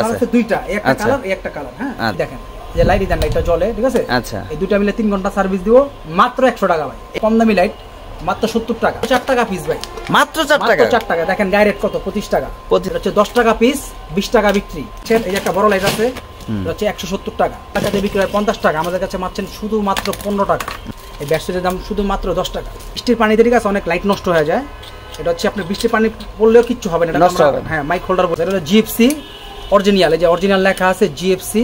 আছে দুইটা, একটা কালার একটা কালার। হ্যাঁ দেখেন যে লাইট দেন, লাইটটা জ্বলে, ঠিক আছে। আচ্ছা, এই দুইটা মিলে 3 ঘন্টা সার্ভিস দিব, মাত্র 100 টাকা ভাই। কম দামি লাইট মাত্র 70 টাকা, 4 টাকা পিস ভাই, মাত্র 4 টাকা। 4 টাকা দেখেন, গায়ে রেট কত 25 টাকা, হচ্ছে 10 টাকা পিস, 20 টাকা বিক্রি। এই যে একটা বড় লাইট আছে, হচ্ছে 170 টাকা, টাকাতে বিক্রি হয় 50 টাকা, আমাদের কাছে মাত্র শুধুমাত্র 15 টাকা। এই ব্যাটারির দাম শুধুমাত্র 10 টাকা। বৃষ্টির পানিতে ঠিক আছে অনেক লাইট নষ্ট হয়ে যায়, এটা হচ্ছে আপনি বৃষ্টির পানি পড়লেও কিচ্ছু হবে না, নষ্ট হবে। হ্যাঁ, মাইক হোল্ডার বলে, এটা হলো জিএফসি অরিজিনাল, এই যে অরিজিনাল লেখা আছে জিএফসি,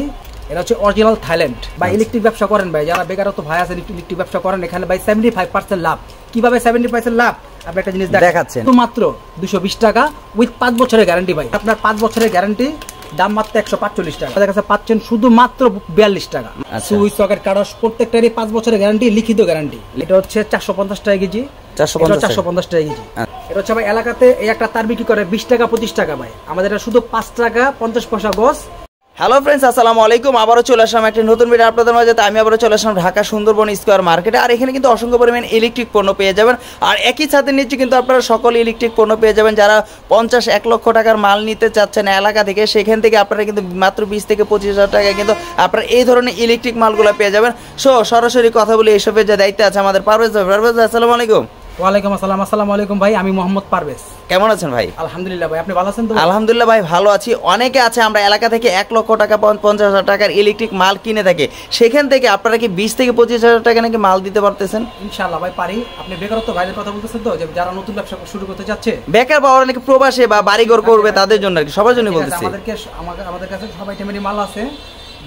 এটা হচ্ছে অরিজিনাল থাইল্যান্ড। বা ইলেকট্রিক ব্যবসা করেন ভাই, যারা বেকারত্ব ভাই আছে ইলেকট্রিক ব্যবসা করেন, এখানে ভাই 75% লাভ। কিভাবে 70% লাভ? আপনি একটা জিনিস দেখাচ্ছেন, মাত্র 220 টাকা উইথ 5 বছরের গ্যারান্টি ভাই। আপনার 5 বছরের গ্যারান্টি, দাম মাত্র 145 টাকা, আমাদের কাছে পাচ্ছেন শুধুমাত্র 42 টাকা। সুইচ সকেট কারস প্রত্যেকটারই 5 বছরের গ্যারান্টি, লিখিত গ্যারান্টি। এটা হচ্ছে 450 টাকা কেজি, 450 টাকা কেজি। এটা হচ্ছে ভাই এলাকাতে এই একটা তার বিক্রি করে 20 টাকা 25 টাকা ভাই, আমাদের এটা শুধু 5 টাকা 50 পয়সা গজ। হ্যালো ফ্রেন্ডস, আসসালামু আলাইকুম। আবারও চলে আসলাম একটা নতুন ভিডিও আপনাদের মাঝে। আমি আবারও চলে আসলাম ঢাকা সুন্দরবন স্কয়ার মার্কেটে। আর এখানে কিন্তু অসংখ্য পরিমাণ ইলেকট্রিক পণ্য পেয়ে যাবেন, আর একই সাথে নিচে কিন্তু আপনারা সকল ইলেকট্রিক পণ্য পেয়ে যাবেন। যারা 50-1 লক্ষ টাকার মাল নিতে চাচ্ছেন এলাকা থেকে, সেখান থেকে আপনারা কিন্তু মাত্র 20 থেকে 25 হাজার টাকায় কিন্তু আপনারা এই ধরনের ইলেকট্রিক মালগুলো পেয়ে যাবেন। সো সরাসরি কথা বলে এইসবের যে দায়িত্ব আছে আমাদের পারভেজ ভাই। পারভেজ ভাই আসসালামু আলাইকুম। ওয়ালাইকুম আসসালাম। আসসালামু আলাইকুম ভাই, আমি মোহাম্মদ পারভেজ। কেমন আছেন ভাই? আলহামদুলিল্লাহ ভাই, আপনি ভালো আছেন তো? আলহামদুলিল্লাহ ভাই, ভালো আছি। অনেকে আছে আমরা এলাকা থেকে 1 লক্ষ টাকা 50 হাজার টাকার ইলেকট্রিক মাল কিনে থাকি, সেখান থেকে আপনারা কি 20 থেকে 25 হাজার টাকা নাকি মাল দিতে পারতেছেন? ইনশাআল্লাহ ভাই পারি। আপনি বেকারত্ব ভাইদের কথা বলতেছেন তো, যে যারা নতুন ব্যবসা শুরু করতে যাচ্ছে, বেকার বা অনেকে প্রবাসে বা বাড়িঘর করবে, তাদের জন্য আর কি, সবার জন্য বলতেছি। আমাদের কাছে সবাই টেমেরি মাল আছে।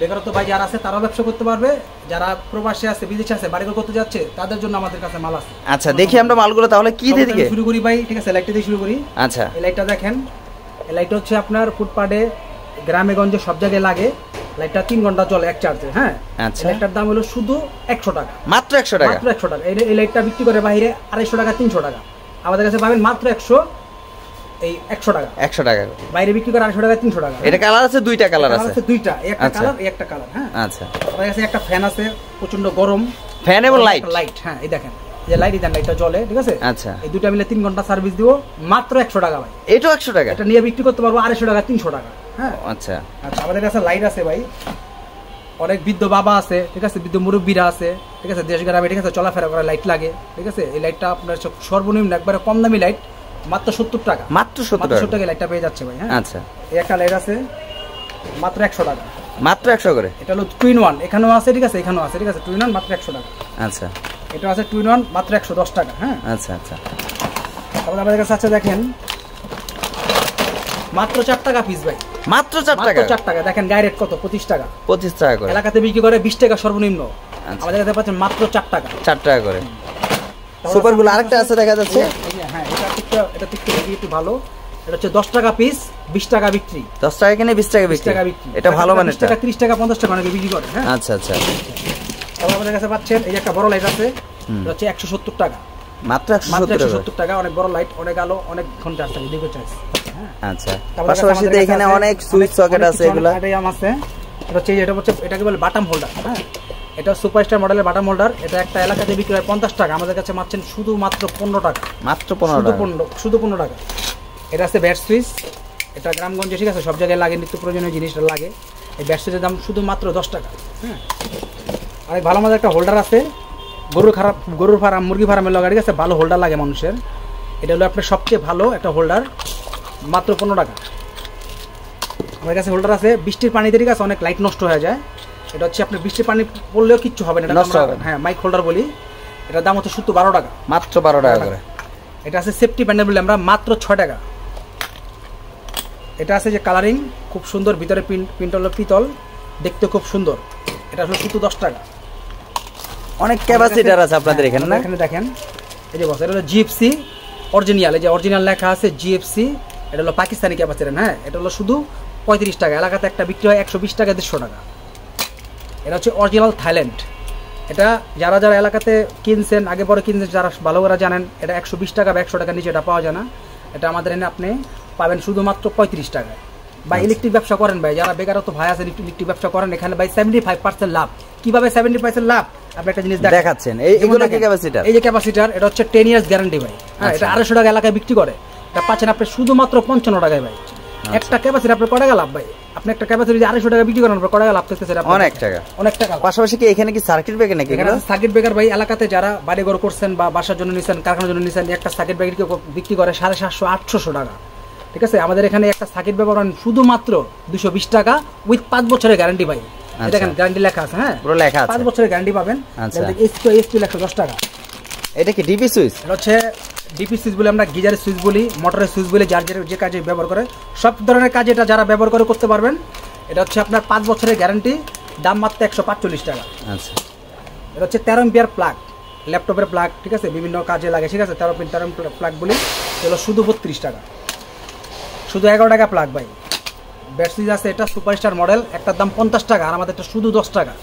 বেকারত্ব ভাই যারা আছে তারাও ব্যবসা করতে পারবে, যারা প্রবাসে আছে, বিদেশে আছে, বাড়িঘর করতে যাচ্ছে, তাদের জন্য আমাদের কাছে মাল আছে। আচ্ছা, দেখি আমরা মালগুলো তাহলে কি দিয়ে দিকে শুরু করি ভাই। ঠিক আছে, লাইটটা দিয়ে শুরু করি। আচ্ছা, এই লাইটটা দেখেন, এই লাইটটা হচ্ছে আপনার ফুটপাতে, গ্রামে গঞ্জে সব জায়গায় লাগে। লাইটটা 3 ঘন্টা চলে এক চার্জে। হ্যাঁ, আচ্ছা, লাইটটার দাম হলো শুধু 100 টাকা, মাত্র 100 টাকা, মাত্র 100 টাকা। এই লাইটটা বিক্রি করে বাইরে 250 টাকা 300 টাকা, আমাদের কাছে পাবেন মাত্র 100 টাকা, 100 টাকা। বাইরে বিক্রি করে 250 টাকা 300 টাকা। এটা কালার আছে, দুইটা কালার আছে, দুইটা, একটা কালার একটা কালার। হ্যাঁ, আচ্ছা, আমাদের কাছে একটা ফ্যান আছে, প্রচন্ড গরম ফ্যান এবং লাইট। হ্যাঁ, এই দেখেন যে লাইট দেন, লাইটটা জ্বলে, ঠিক আছে। আচ্ছা, এই দুইটা মিলে 3 ঘন্টা সার্ভিস দিব, মাত্র 100 টাকা ভাই। এটাও 100 টাকা, এটা নিয়ে বিক্রি করতে পারবো 250 টাকা 300 টাকা। হ্যাঁ, আচ্ছা আচ্ছা। আমাদের কাছে লাইট আছে ভাই, অনেক বৃদ্ধ বাবা আছে, ঠিক আছে, বৃদ্ধ মুরব্বীরা আছে, ঠিক আছে, দেশ গ্রামে, ঠিক আছে, চলাফেরা করে লাইট লাগে, ঠিক আছে। এই লাইটটা আপনার সর্বনিম্ন একবারে কম দামি লাইট, মাত্র 70 টাকা, মাত্র 70 টাকা লাইটটা পেয়ে যাচ্ছে ভাই। হ্যাঁ, আচ্ছা। এই একটা লাইট আছে মাত্র 100 টাকা, মাত্র 100 করে। এটা হলো 2 in 1, এখানেও আছে, ঠিক আছে, এখানেও আছে, ঠিক আছে, 2 in 1 মাত্র 100 টাকা। আচ্ছা, এটা আছে 2 in 1 মাত্র 110 টাকা। হ্যাঁ, আচ্ছা আচ্ছা। তারপর আমাদের কাছে আছে দেখেন মাত্র 4 টাকা পিস ভাই, মাত্র 4 টাকা, 4 টাকা দেখেন, গায়ে রেট কত 25 টাকা, 25 টাকা করে। এলাকাতে বিক্রি করে 20 টাকা সর্বনিম্ন, আমাদের কাছে পাচ্ছেন মাত্র 4 টাকা, 4 টাকা করে। সুপারগুলো আরেকটা আছে দেখা যাচ্ছে। হ্যাঁ, এটা একটু ভালো, এটা হচ্ছে 10 টাকা পিস, 20 টাকা বিক্রি, 10 টাকা কিনে 20 টাকা বিক্রি। এটা ভালো মানের, 20 টাকা 30 টাকা 50 টাকা অনেকে বিক্রি করে। হ্যাঁ, আচ্ছা আচ্ছা। তারপর আমাদের কাছে পাচ্ছেন এই যে একটা বড় লাইট আছে, এটা হচ্ছে 170 টাকা, মাত্র 170 টাকা। অনেক বড় লাইট, অনেক আলো, অনেক ঘন্টা আছে, দেখো চাইছে। আচ্ছা, পাশাপাশি এখানে অনেক সুইচ সকেট আছে, এগুলো আইটেম আছে। এটা হচ্ছে এটাকে বলে বাটাম হোল্ডার। হ্যাঁ, এটা সুপারস্টার মডেলের বাটাম হোল্ডার। এটা একটা এলাকাতে বিক্রি হয় 50 টাকা, আমাদের কাছে পাচ্ছেন শুধুমাত্র 15 টাকা, মাত্র 15 টাকা। এটা আছে ব্যাট সুইচ, এটা গ্রামগঞ্জে, ঠিক আছে, সব জায়গায় লাগে, নিত্য প্রয়োজনীয় জিনিসটা লাগে। এই ব্যাট সুইচের দাম শুধুমাত্র 10 টাকা। হ্যাঁ, অনেক ভালো আমাদের একটা হোল্ডার আছে, গরুর ফার্ম, মুরগি ফার্মের লগা, ঠিক আছে, ভালো হোল্ডার লাগে মানুষের। এটা হলো আপনার সবচেয়ে ভালো একটা হোল্ডার, মাত্র 15 টাকা। আমার কাছে হোল্ডার আছে, বৃষ্টির পানিতে, ঠিক আছে, অনেক লাইট নষ্ট হয়ে যায়। এটা হচ্ছে আপনার বৃষ্টির পানি পড়লেও কিচ্ছু হবে না, হ্যাঁ, মাইক হোল্ডার বলি। এটার দাম হচ্ছে শুধু 12 টাকা, মাত্র 12 টাকা করে। এটা আছে সেফটি প্যানেল বলে আমরা, মাত্র 6 টাকা। এটা আছে যে কালারিং খুব সুন্দর, ভিতরে প্রিন্ট হলো পিতল, দেখতে খুব সুন্দর। এটা হলো শুধু 10 টাকা। অনেক ক্যাপাসিটার আছে আপনাদের এখানে, না? এখানে দেখেন এই যে বস, এটা হলো জিএফসি অরিজিনাল, এই যে অরিজিনাল লেখা আছে জিএফসি, এটা হলো পাকিস্তানি ক্যাপাসিটার। হ্যাঁ, এটা হলো শুধু 35 টাকা, এলাকাতে একটা বিক্রি হয় 120 টাকা 150 টাকা। এটা হচ্ছে অরিজিনাল থাইল্যান্ড। এটা যারা যারা এলাকাতে কিনছেন, আগে পরে কিনছেন, যারা ভালো করে জানেন, এটা 120 টাকা বা 100 টাকা নিচে এটা পাওয়া যায় না। এটা আমাদের এনে আপনি পাবেন শুধুমাত্র 35 টাকায়। বা ইলেকট্রিক ব্যবসা করেন ভাই, যারা বেকারত্ব ভাই আছে ইলেকট্রিক ব্যবসা করেন, এখানে ভাই 75% লাভ। কিভাবে 70% লাভ? আপনি একটা জিনিস দেখাচ্ছেন, এইগুলো কি ক্যাপাসিটার? এই যে ক্যাপাসিটার, এটা হচ্ছে 10 ইয়ার্স গ্যারান্টি ভাই। হ্যাঁ, এটা 250 টাকা এলাকায় বিক্রি করে, এটা পাচ্ছেন আপনি শুধুমাত্র 55 টাকায় ভাই। একটা ক্যাপাসিটি আপনার কত টাকা লাভ ভাই? আপনি একটা ক্যাপাসিটি যদি 250 টাকা বিক্রি করেন আপনার কত টাকা লাভ থাকতেছে? অনেক টাকা, অনেক টাকা। পাশাপাশি কি এখানে কি সার্কিট ব্রেকার নাকি? এখানে সার্কিট ব্রেকার ভাই এলাকাতে যারা বাড়িঘর করছেন বা বাসার জন্য নিছেন, কারখানার জন্য নিছেন, একটা সার্কিট ব্রেকার বিক্রি করে 750-800 টাকা। ঠিক আছে, আমাদের এখানে একটা সার্কিট ব্রেকার শুধুমাত্র 220 টাকা উইথ 5 বছরের গ্যারান্টি ভাই। দেখেন গ্যারান্টি লেখা আছে, হ্যাঁ পুরো লেখা আছে, 5 বছরের গ্যারান্টি পাবেন। এস2 110 টাকা। এটা কি ডিপি সুইচ? এটা হচ্ছে ডিপি সুইচ বলে, আমরা গিজারের সুইচ বলি, মোটরের সুইচ বলি, যার যে কাজে ব্যবহার করে সব ধরনের কাজে এটা যারা ব্যবহার করে করতে পারবেন। এটা হচ্ছে আপনার 5 বছরের গ্যারান্টি, দাম মাত্র 145 টাকা। আচ্ছা, এটা হচ্ছে 13 এম্পিয়ার প্লাগ, ল্যাপটপের প্লাগ, ঠিক আছে, বিভিন্ন কাজে লাগে, ঠিক আছে, 13 প্লাগ বলি, এগুলো শুধু 32 টাকা, শুধু 11 টাকা প্লাগ ভাই। ব্যাট সুইচ আছে, এটা সুপারস্টার মডেল, একটার দাম 50 টাকা, আর আমাদের এটা শুধু 10 টাকা।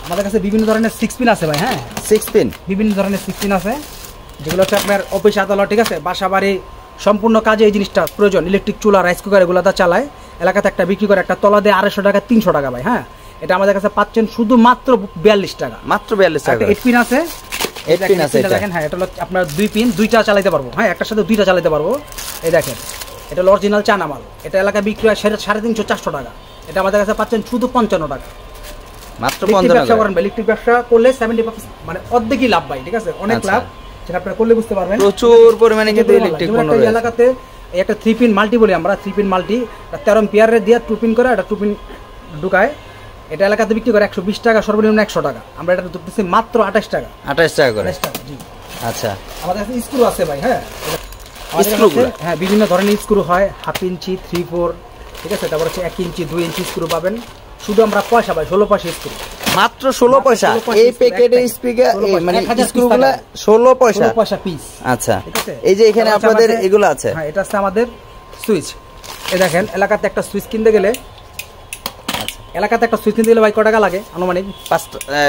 আমাদের কাছে বিভিন্ন ধরনের 6 পিন আছে ভাই, হ্যাঁ 6 পিন, বিভিন্ন ধরনের 6 পিন আছে, যেগুলো হচ্ছে আপনার অফিস আদালত, ঠিক আছে, বাসা বাড়ি সম্পূর্ণ কাজে এই জিনিসটা প্রয়োজন। ইলেকট্রিক চুলা, রাইস কুকার এগুলো তা চালায়, এলাকাতে একটা বিক্রি করে, একটা তলা দিয়ে 250 টাকা 300 টাকা ভাই। হ্যাঁ, এটা আমাদের কাছে পাচ্ছেন শুধু মাত্র 42 টাকা, মাত্র 42 টাকা। 8 পিন আছে, 8 পিন আছে, দেখেন, হ্যাঁ এটা হলো আপনার 2 পিন, 2টা চালাতে পারবো, হ্যাঁ একটার সাথে 2টা চালাতে পারবো। এই দেখেন, এটা হলো অরিজিনাল চায়না মাল, এটা এলাকায় বিক্রি হয় 350-400 টাকা, এটা আমাদের কাছে পাচ্ছেন শুধু 55 টাকা, মাত্র 55 টাকা। ব্যবসা করেন ভাই, ইলেকট্রিক ব্যবসা করলে 70% মানে অর্ধেকই লাভ ভাই, ঠিক আছে, অনেক লাভ, সেটা আপনারা করলে বুঝতে পারবেন। প্রচুর পরিমাণে কিন্তু ইলেকট্রিক পণ্য রয়েছে এলাকাতে। একটা 3 পিন মাল্টি বলি আমরা, 3 পিন মাল্টি 13 এম্পিয়ারের দিয়ে 2 পিন করে, এটা 2 পিন ঢুকায়, এটা এলাকাতে বিক্রি করে 120 টাকা, সর্বনিম্ন 100 টাকা, আমরা এটা দিচ্ছি মাত্র 28 টাকা। 28 টাকা করে, 28 টাকা, জি। আচ্ছা, আমাদের কাছে স্ক্রু আছে ভাই, হ্যাঁ স্ক্রুগুলো, হ্যাঁ বিভিন্ন ধরনের স্ক্রু হয়, 1/2 ইঞ্চি, 3/4, ঠিক আছে, তারপর হচ্ছে 1 ইঞ্চি, 2 ইঞ্চি স্ক্রু পাবেন। শুধু আমরা পয়সা ভাই 16 পয়সা স্ক্রু, মাত্র 16 পয়সা। এই প্যাকেটের স্পিকার মানে স্ক্রুগুলো 16 পয়সা পিস। আচ্ছা, এই যে এখানে আপনাদের এগুলো আছে, হ্যাঁ এটা আছে আমাদের সুইচ। এই দেখেন, এলাকাতে একটা সুইচ কিনতে গেলে, এলাকাতে একটা সুইচ কিনতে গেলে ভাই কত টাকা লাগে? আনুমানিক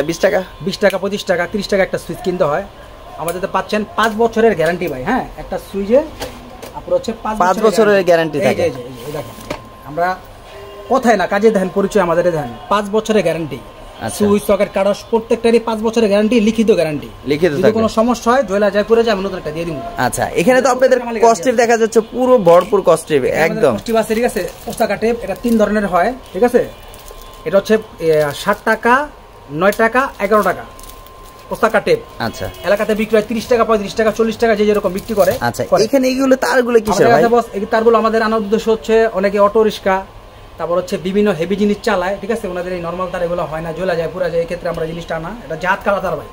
20 টাকা, 20 টাকা, 25 টাকা, 30 টাকা একটা সুইচ কিনতে হয়। আমাদের তো পাচ্ছেন 5 বছরের গ্যারান্টি ভাই। হ্যাঁ, একটা সুইচে আপনার হচ্ছে 5 বছরের গ্যারান্টি থাকে। এই দেখেন, আমরা কথায় না কাজে দেখেন পরিচয় আমাদের, দেখেন 5 বছরের গ্যারান্টি, সুইচ সকেট কাটা প্রত্যেকটারই 5 বছরের গ্যারান্টি, লিখিত গ্যারান্টি, লিখিত। যদি কোনো সমস্যা হয় জয়লা যায় করে যায়, আমি নতুন একটা দিয়ে দিব। আচ্ছা, এখানে তো আপনাদের কস্টিভ দেখা যাচ্ছে, পুরো ভরপুর কস্টিভ, একদম কস্টিভ আছে, ঠিক আছে। পোস্টাকা টেপ এটা 3 ধরনের হয়, ঠিক আছে, এটা হচ্ছে 60 টাকা, 9 টাকা, 11 টাকা পোস্টাকা টেপ। আচ্ছা, এলাকাতে বিক্রি হয় 30 টাকা, 35 টাকা, 40 টাকা, যে যেরকম বিক্রি করে। আচ্ছা, এখানে এইগুলো তারগুলো কিসের ভাই? এই তারগুলো আমাদের আনার উদ্দেশ্য হচ্ছে, অনেকে অটো রিক্সা, তারপর হচ্ছে বিভিন্ন হেভি জিনিস চালায়, ঠিক আছে, ওনাদের এই নর্মাল তার এগুলো হয় না, জ্বলা যায়, পুরা যায়, এই ক্ষেত্রে আমরা জিনিসটা আনা। এটা জাহাজ কাদা তার ভাই,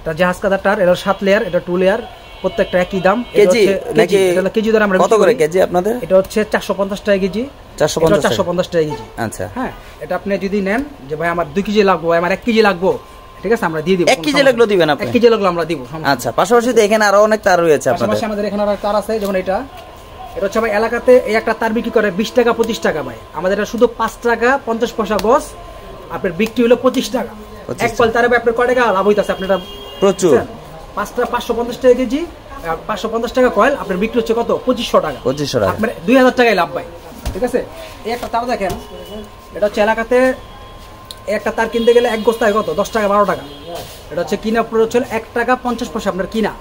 এটা জাহাজ কাদা তার, এটা 7 লেয়ার, এটা 2 লেয়ার, প্রত্যেকটা একই দাম। কেজি নাকি কেজি ধরে আমরা কত করে কেজি আপনাদের? এটা হচ্ছে 450 টাকা কেজি, 450 টাকা কেজি। আচ্ছা, হ্যাঁ, এটা আপনি যদি নেন যে ভাই আমার 2 কেজি লাগবে, আমার 1 কেজি লাগবে, ঠিক আছে, আমরা দিয়ে দিব। 1 কেজি লাগলো দিবেন আপনি? 1 কেজি লাগলো আমরা দিব। আচ্ছা, পাশাপাশি তো এখানে আরো অনেক তার রয়েছে আপনাদের। পাশাপাশি আমাদের এখানে আরো তার আছে, যেমন এটা হচ্ছে ভাই এলাকাতে এই একটা তার বিক্রি করে 20 টাকা, 25 টাকা ভাই, আমাদের এটা শুধু 5 টাকা 50 পয়সা গজ, আপনার বিক্রি হলো 25 টাকা। এক কল তারে ভাই আপনার কয় টাকা লাভ হইতাছে? আপনারা প্রচুর, 5টা 550 টাকা কেজি, 550 টাকা কয়েল, আপনার বিক্রি হচ্ছে কত? 2500 টাকা, 2500 টাকা, আপনার 2000 টাকায় লাভ ভাই, ঠিক আছে। এই একটা তার দেখেন, এটা হচ্ছে এলাকাতে একটা তার কিনতে গেলে এক গোস্তায় কত? 10 টাকা, 12 টাকা। এটা হচ্ছে কিনা হচ্ছে 1 টাকা 50 পয়সা আপনার কিনা,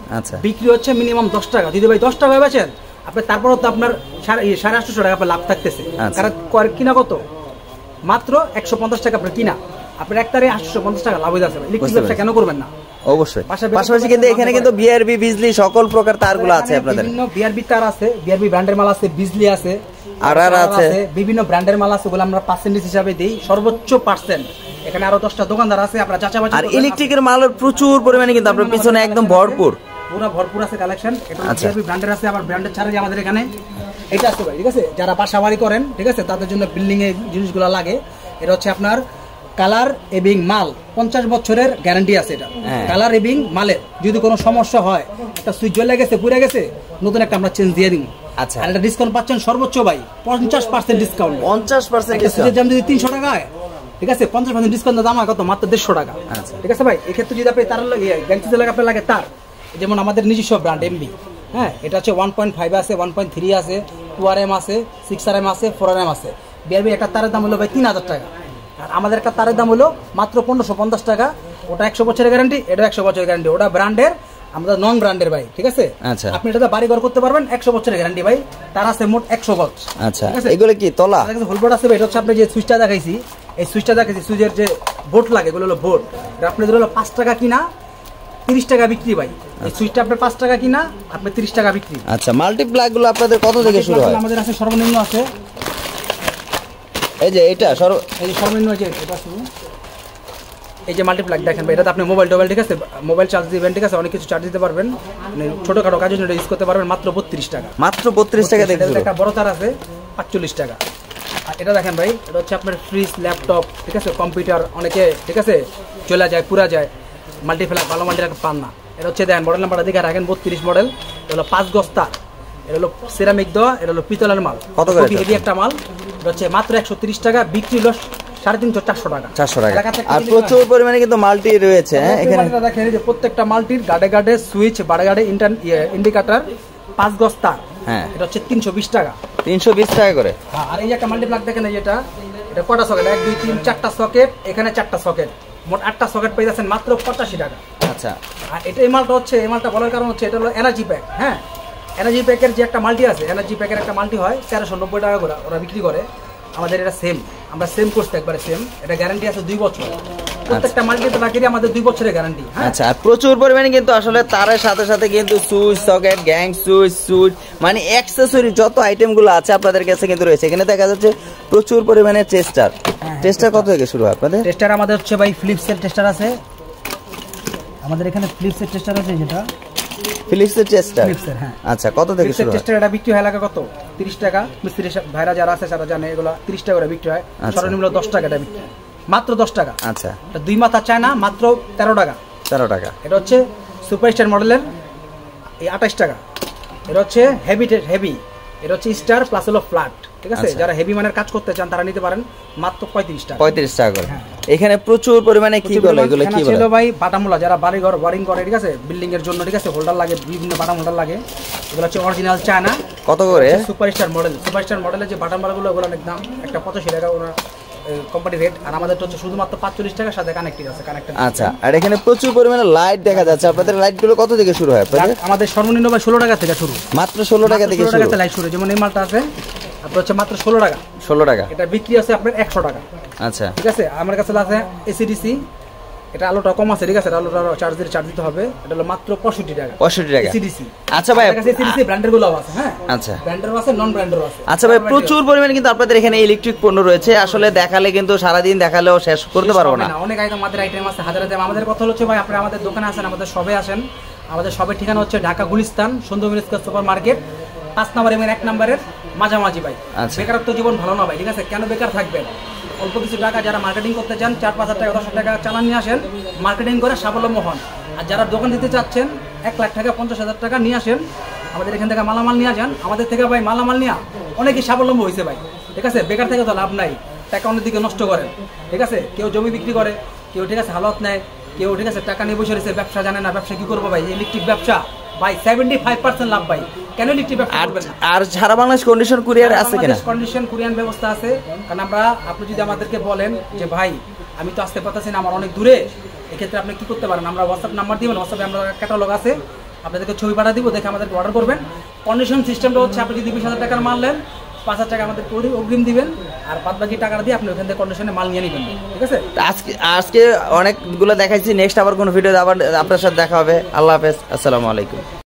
বিক্রি হচ্ছে মিনিমাম 10 টাকা। দিদি ভাই 10 টাকা বেচেন আপনি, তারপরও তো আপনার 850 টাকা আপনার লাভ থাকতেছে, কারণ কিনা কত? মাত্র 150 টাকা আপনার কিনা, আপনার এক তারে 850 টাকা লাভ হয়ে যাচ্ছে। ইলেকট্রিক ব্যবসা কেন করবেন না? অবশ্যই। পাশাপাশি কিন্তু এখানে কিন্তু বিআরবি, বিজলি সকল প্রকার তারগুলো আছে আপনাদের। বিভিন্ন বিআরবি তার আছে, বিআরবি ব্র্যান্ডের মাল আছে, বিজলি আছে, আর আছে বিভিন্ন ব্র্যান্ডের মাল আছে, ওগুলো আমরা পার্সেন্টেজ হিসাবে দেই, সর্বোচ্চ পার্সেন্ট। এখানে আরো 10টা দোকানদার আছে, আপনারা যাচাই। আর ইলেকট্রিকের মালের প্রচুর পরিমাণে কিন্তু আপনার পিছনে একদম ভরপুর, পুরো ভরপুর আছে কালেকশন। এটা বিআরবি ব্র্যান্ডের আছে, আবার ব্র্যান্ডের ছাড়া যে আমাদের এখানে এটা আছে ভাই, ঠিক আছে, যারা বাসা বাড়ি করেন, ঠিক আছে, তাদের জন্য বিল্ডিং এ জিনিসগুলো লাগে। এটা হচ্ছে আপনার কালার এবং মাল, 50 বছরের গ্যারান্টি আছে। এটা কালার এবং মালের যদি কোনো সমস্যা হয়, একটা সুইচ জ্বলে গেছে, পুড়ে গেছে, নতুন একটা আমরা চেঞ্জ দিয়ে দিব। আচ্ছা, আর এটা ডিসকাউন্ট পাচ্ছেন সর্বোচ্চ ভাই 50% ডিসকাউন্ট। 50% সুইচের দাম যদি 300 টাকা হয়, ঠিক আছে, 50% ডিসকাউন্ট দাম হয় কত? মাত্র 150 টাকা। ঠিক আছে ভাই, এক্ষেত্রে যদি আপনি তার লাগে গ্যারান্টি লাগে, আপনার লাগে তার, যেমন আমাদের নিজস্ব ব্র্যান্ড এমবি, হ্যাঁ, এটা হচ্ছে 1.5 আছে, 1.3 আছে, 2RM আছে, 6RM আছে, 4RM আছে। বিআরবি একটা তারের দাম হলো ভাই 3000 টাকা, আর আমাদের একটা তারের দাম হলো মাত্র 1550 টাকা। ওটা 100 বছরের গ্যারান্টি, এটা 100 বছরের গ্যারান্টি। ওটা ব্র্যান্ডের আমাদের নন ব্র্যান্ডের ভাই, ঠিক আছে? আচ্ছা, আপনি এটা বাড়ি ঘর করতে পারবেন, 100 বছরের গ্যারান্টি ভাই। তার আছে মোট 100 গজ। আচ্ছা, এগুলো কি তলা? হোলবোর্ড আছে ভাই। এটা হচ্ছে আপনি যে সুইচটা দেখাইছি, এই সুইচটা দেখাইছি, সুইচের যে বোর্ড লাগে এগুলো হলো বোর্ড। আপনি ধরো 5 টাকা কিনা 30 টাকা বিক্রি ভাই। এই সুইচটা আপনার 5 টাকা কিনা আপনি 30 টাকা বিক্রি। আচ্ছা, মাল্টিপ্লাগ গুলো আপনাদের কত থেকে শুরু হয়? আমাদের আছে সর্বনিম্ন আছে এই যে এটা এই যে সর্বনিম্ন যে এটা শুরু, এই যে মাল্টিপ্লাগ দেখেন ভাই। এটাতে আপনি মোবাইল, ঠিক আছে, মোবাইল চার্জ দিবেন, ঠিক আছে, অনেক কিছু চার্জ দিতে পারবেন, মানে ছোটখাটো কাজের জন্য ইউজ করতে পারবেন। মাত্র 32 টাকা। মাত্র 32 টাকা দেখুন। একটা বড় তার আছে 45 টাকা। আর এটা দেখেন ভাই, এটা হচ্ছে আপনার ফ্রিজ, ল্যাপটপ, ঠিক আছে, কম্পিউটার, অনেকে, ঠিক আছে, চলে যায়, পুরা যায়, মাল্টিপ্লাগ ভালো মাল্টিপ্লাগ পান না। এটা হচ্ছে দেখেন মডেল নাম্বারটা দেখে রাখেন, 32 মডেল। এটা হলো 5 গজ তার, এটা হলো সিরামিক দেওয়া, এটা হলো পিতলের মাল। কত করে? হেভি একটা মাল। এটা হচ্ছে মাত্র 130 টাকা, বিক্রি হলো 350-400 টাকা। 400 টাকা। আর প্রচুর পরিমাণে কিন্তু মাল্টি রয়েছে এখানে। দেখেন এই যে প্রত্যেকটা মাল্টির গাড়ে সুইচ, গাড়ে ইন্ডিকেটর, 5 গজ তার। হ্যাঁ, এটা হচ্ছে 320 টাকা। 320 টাকা করে। হ্যাঁ, আর এই যে একটা মাল্টিপ্লাগ দেখেন, এই যেটা, এটা কটা সকেট? 1 2 3 4টা সকেট, এখানে 4টা সকেট, মোট 8টা সকেট পেয়ে যাচ্ছেন মাত্র 85 টাকা। আচ্ছা, আর এটা এই মালটা হচ্ছে, এই মালটা বলার কারণ হচ্ছে এটা হলো এনার্জি প্যাক। হ্যাঁ, এনার্জি প্যাকের যে একটা মাল্টি আছে, এনার্জি প্যাকের একটা মাল্টি হয় 1390 টাকা করে ওরা বিক্রি করে। আমাদের এটা সেম, আমরা সেম করছি, একবারে সেম। এটা গ্যারান্টি আছে 2 বছর। প্রত্যেকটা মাল্টিতে রাখি আমাদের 2 বছরের গ্যারান্টি। আচ্ছা, আর প্রচুর পরিমাণে কিন্তু আসলে তারের সাথে সাথে কিন্তু সুইচ, সকেট, গ্যাং সুইচ, মানে অ্যাকসেসরি যত আইটেমগুলো আছে আপনাদের কাছে কিন্তু রয়েছে। এখানে দেখা যাচ্ছে প্রচুর পরিমাণে টেস্টার। টেস্টার কত থেকে শুরু হয় আপনাদের? টেস্টার আমাদের হচ্ছে ভাই ফিলিপসের টেস্টার আছে আমাদের এখানে। ফিলিপসের টেস্টার আছে, যেটা ফিলিপসের টেস্টার। হ্যাঁ। আচ্ছা, কত থেকে শুরু হয়? টেস্টার এটা বিক্রি হয় লাগে কত? 30 টাকা। মিস্ত্রি ভাইরা যারা আছে তারা জানে, এগুলো 30 টাকা করে বিক্রি হয়। সর্বনিম্ন 10 টাকা এটা বিক্রি, মাত্র 10 টাকা। আচ্ছা, এটা 2 মাথা চায় না, মাত্র 13 টাকা। 13 টাকা। এটা হচ্ছে সুপারস্টার মডেলের, এই 28 টাকা। এটা হচ্ছে হেভি, এটা হচ্ছে স্টার প্লাস হলো ফ্ল্যাট, ঠিক আছে? যারা হেভি মানের কাজ করতে চান তারা নিতে পারেন, মাত্র 35 টাকা। 35 টাকা করে। এখানে প্রচুর পরিমাণে কি বলে এগুলো, কি বলে? ছিল ভাই বাটামুলা, যারা বাড়ি ঘর ওয়ারিং করে, ঠিক আছে, বিল্ডিং এর জন্য, ঠিক আছে, হোল্ডার লাগে, বিভিন্ন বাটাম হোল্ডার লাগে। এগুলো হচ্ছে অরিজিনাল চায়না। কত করে? সুপারস্টার মডেলের যে বাটাম গুলো, ওগুলো অনেক দাম, একটা 85 টাকা ওরা কোম্পানি রেট। আর আমাদের হচ্ছে শুধুমাত্র 45 টাকার সাথে কানেক্টেড আছে, কানেক্টেড। আচ্ছা, আর এখানে প্রচুর পরিমাণে লাইট দেখা যাচ্ছে। আপনাদের লাইট গুলো কত থেকে শুরু হয় আপনাদের? আমাদের সর্বনিম্ন ভাই 16 টাকা থেকে শুরু। মাত্র 16 টাকা থেকে শুরু। 16 টাকা লাইট শুরু। যেমন এই মালটা আছে আপনার হচ্ছে মাত্র 16 টাকা। 16 টাকা। এটা বিক্রি আছে আপনার 100 টাকা। আচ্ছা, ঠিক আছে। আমার কাছে আছে এসিডিসি, এটা আলোটা কম আছে, ঠিক আছে, আলোটা চার্জ দিতে হবে। এটা হলো মাত্র 65 টাকা। 65 টাকা এসিডিসি। আচ্ছা ভাই, এসিডিসি ব্র্যান্ডের গুলো আছে। হ্যাঁ, আচ্ছা, ব্র্যান্ডেরও আছে, নন ব্র্যান্ডেরও আছে। আচ্ছা ভাই, প্রচুর পরিমাণে কিন্তু আপনাদের এখানে ইলেকট্রিক পণ্য রয়েছে। আসলে দেখালে কিন্তু সারা দিন দেখালেও শেষ করতে পারবো না। অনেক আমাদের আইটেম আছে, হাজার হাজার। আমাদের কথা হচ্ছে ভাই, আপনি আমাদের দোকানে আসেন, আমাদের সবে আসেন। আমাদের সবের ঠিকানা হচ্ছে Dhaka Gulistan Sundarban square super market, 5 নম্বর এবং 1 নম্বরের মাঝামাঝি ভাই। বেকারত্ব জীবন ভালো না ভাই, ঠিক আছে? কেন বেকার থাকবেন? অল্প কিছু টাকা যারা মার্কেটিং করতে চান, 4-5 হাজার টাকা 10 হাজার টাকা চালান নিয়ে আসেন, মার্কেটিং করে স্বাবলম্বী হন। আর যারা দোকান দিতে চাচ্ছেন 1 লাখ টাকা 50,000 টাকা নিয়ে আসেন, আমাদের এখান থেকে মালামাল নিয়ে যান। আমাদের থেকে ভাই মালামাল নিয়ে অনেকেই স্বাবলম্বী হয়েছে ভাই, ঠিক আছে? বেকার থেকে তো লাভ নাই, টাকা অন্যের দিকে নষ্ট করেন, ঠিক আছে? কেউ জমি বিক্রি করে, কেউ, ঠিক আছে, হালত নেয়, কেউ, ঠিক আছে, টাকা নিয়ে বসে রয়েছে, ব্যবসা জানে না, ব্যবসা কি করবো ভাই? ইলেকট্রিক ব্যবসা ভাই 75% লাভ ভাই। কেন ইলেকট্রিক ব্যবসা করবেন? আর সারা বাংলাদেশ কন্ডিশন কুরিয়ার আছে কিনা? কন্ডিশন কুরিয়ার ব্যবস্থা আছে। কারণ আপনি যদি আমাদেরকে বলেন যে ভাই আমি তো আসতে পারতেছি না, আমার অনেক দূরে, এক্ষেত্রে আপনি কি করতে পারেন? আমরা হোয়াটসঅ্যাপ নাম্বার দিবেন, হোয়াটসঅ্যাপে আমরা ক্যাটালগ আছে, আপনাদেরকে ছবি পাঠা দিব, দেখে আমাদেরকে অর্ডার করবেন। কন্ডিশন সিস্টেমটা হচ্ছে আপনি যদি 20,000 টাকার মাল নেন, 5,000 টাকা আমাদের অগ্রিম দিবেন, আর বাদ বাকি টাকাটা দিয়ে আপনি ওখান থেকে কন্ডিশনে মাল নিয়ে নেবেন, ঠিক আছে? আজকে অনেকগুলো দেখাইছি, নেক্সট আবার কোনো ভিডিও আবার আপনার সাথে দেখা হবে। আল্লাহ হাফেজ, আসসালামু আলাইকুম।